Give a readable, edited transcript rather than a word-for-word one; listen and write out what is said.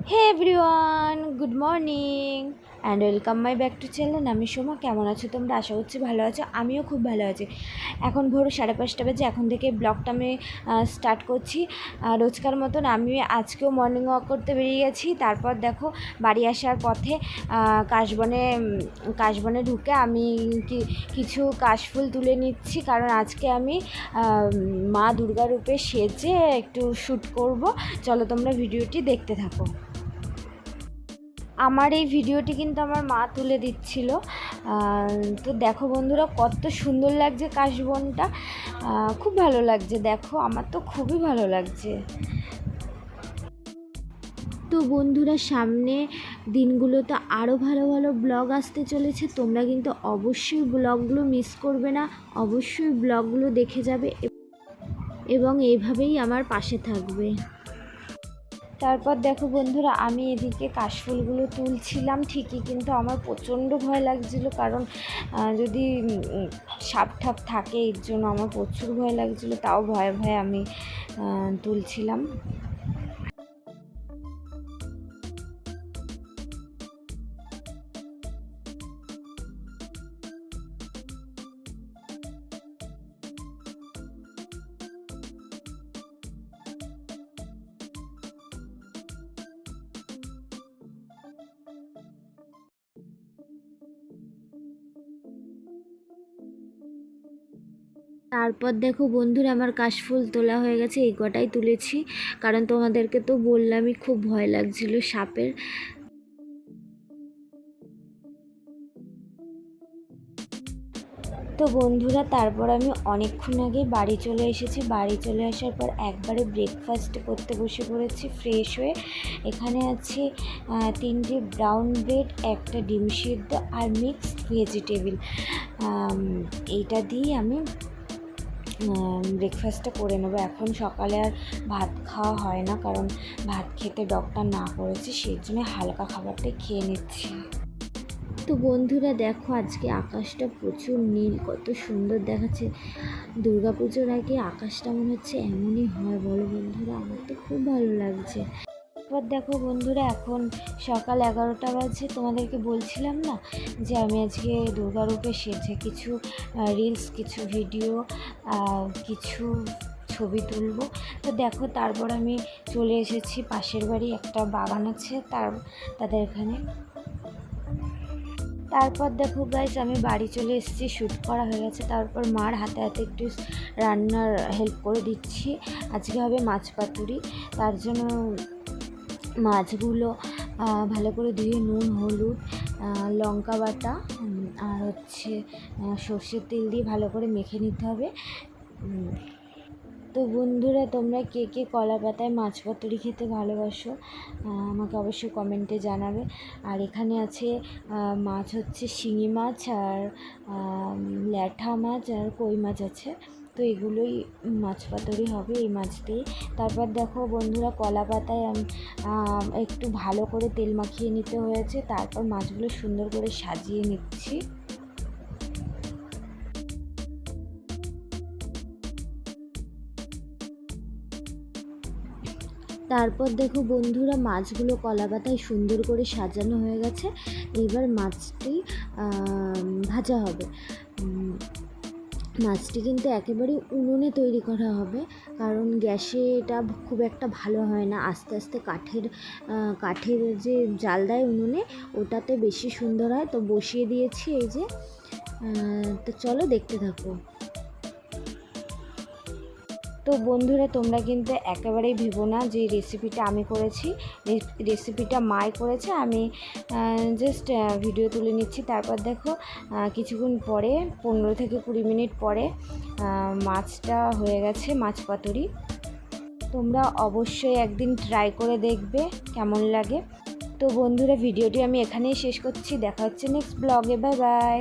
Hey everyone, good morning and welcome my back to channel. আমি সোমা। কেমন আছো তোমরা? আশা করছি ভালো আছো। আমিও খুব ভালো আছি। এখন ভোর 5:30 বাজে। এখন থেকে ব্লগটা আমি স্টার্ট করছি রোজকার মতন। আমি আজকেও মর্নিং ওয়াক করতে বেরিয়ে গেছি। তারপর দেখো বাড়ি আসার পথে কাশবনে ঢুকে আমি কিছু কাশফুল তুলে নিচ্ছি, কারণ আজকে আমি মা দুর্গা রূপে সেজে একটু শ্যুট করব। চলো তোমরা ভিডিওটি দেখতে থাকো। আমার এই ভিডিওটি কিন্তু আমার মা তুলে দিচ্ছিল। তো দেখো বন্ধুরা, কত সুন্দর লাগছে কাশবনটা। খুব ভালো লাগছে, দেখো আমার তো খুবই ভালো লাগছে। তো বন্ধুরা, সামনে দিনগুলোতে আরও ভালো ভালো ব্লগ আসতে চলেছে। তোমরা কিন্তু অবশ্যই ব্লগগুলো মিস করবে না, অবশ্যই ব্লগগুলো দেখে যাবে এবং এইভাবেই আমার পাশে থাকবে। তারপর দেখো বন্ধুরা, আমি এদিকে কাশফুলগুলো তুলছিলাম ঠিকই, কিন্তু আমার প্রচণ্ড ভয় লাগছিলো, কারণ যদি সাপ ঠাপ থাকে এর জন্য আমার প্রচুর ভয় লাগছিলো। তাও ভয়ে ভয়ে আমি তুলছিলাম। তারপর দেখো বন্ধুরা, আমার কাশফুল তোলা হয়ে গেছে। এই কটাই তুলেছি, কারণ তোমাদেরকে তো বললামই খুব ভয় লাগছিল সাপের। তো বন্ধুরা, তারপর আমি অনেকক্ষণ আগে বাড়ি চলে এসেছি। বাড়ি চলে আসার পর একবারে ব্রেকফাস্ট করতে বসে পড়েছি ফ্রেশ হয়ে। এখানে আছে 3টে ব্রাউন ব্রেড, একটা ডিম সিদ্ধ আর মিক্সড ভেজিটেবল। এইটা দিয়ে আমি ব্রেকফাস্টটা করে নেবো। এখন সকালে আর ভাত খাওয়া হয় না, কারণ ভাত খেতে ডক্টর না করেছে, সেই জন্য হালকা খাবারটাই খেয়ে নিচ্ছি। তো বন্ধুরা দেখো, আজকে আকাশটা প্রচুর নীল, কত সুন্দর দেখাচ্ছে। দুর্গাপুজোর আগে আকাশটা মনে হচ্ছে এমনই হয়, বলো বন্ধুরা, আমার তো খুব ভালো লাগছে। এবার দেখো বন্ধুরা, এখন সকাল 11টা বাজে। তোমাদেরকে বলছিলাম না যে আমি আজকে দুর্গারূপে সেজে কিছু রিলস, কিছু ভিডিও, কিছু ছবি তুলব। তো দেখো, তারপর আমি চলে এসেছি পাশের বাড়ি, একটা বাগান আছে তাদের এখানে। তারপর দেখো গাইস, আমি বাড়ি চলে এসেছি, শ্যুট করা হয়ে গেছে। তারপর মার হাতে হাতে একটু রান্নার হেল্প করে দিচ্ছি। আজকে হবে মাছ পাতুরি। তার জন্য মাছগুলো ভালো করে ধুয়ে নুন, হলুদ, লঙ্কা বাটা আর সর্ষের তেল দিয়ে ভালো করে মেখে নিতে হবে। তো বন্ধুরা, তোমরা কে কে কলা পাতায় মাছ পাতুরি খেতে ভালোবাসো আমাকে অবশ্যই কমেন্টে জানাবে। আর এখানে আছে মাছ, হচ্ছে শিঙি মাছ আর ল্যাঠা মাছ আর কই মাছ আছে। তো এগুলোই মাছ পাতুরি হবে এই মাছ দিয়ে। তারপর দেখো বন্ধুরা, কলা পাতায় একটু ভালো করে তেল মাখিয়ে নিতে হয়েছে। তারপর মাছগুলো সুন্দর করে সাজিয়ে নিচ্ছি। তারপর দেখো বন্ধুরা, মাছগুলো কলা পাতায় সুন্দর করে সাজানো হয়ে গেছে। এবার মাছটি ভাজা হবে। মাছটি কিন্তু একেবারে উনুনে তৈরি করা হবে, কারণ গ্যাসে এটা খুব একটা ভালো হয় না। আস্তে আস্তে কাঠের যে জাল দেয় উনুনে, ওটাতে বেশি সুন্দর হয়। তো বসিয়ে দিয়েছি এই যে। তো চলো দেখতে থাকো। তো বন্ধুরা, তোমরা কিন্তু একেবারেই ভেবো না যে রেসিপিটা আমি করেছি, রেসিপিটা মাই করেছে, আমি জাস্ট ভিডিও তুলে নিচ্ছি। তারপর দেখো কিছুক্ষণ পরে, 15 থেকে 20 মিনিট পরে মাছটা হয়ে গেছে, মাছ পাতুরি। তোমরা অবশ্যই একদিন ট্রাই করে দেখবে কেমন লাগে। তো বন্ধুরা, ভিডিওটি আমি এখানেই শেষ করছি। দেখা হচ্ছে নেক্সট ব্লগে। Bye bye.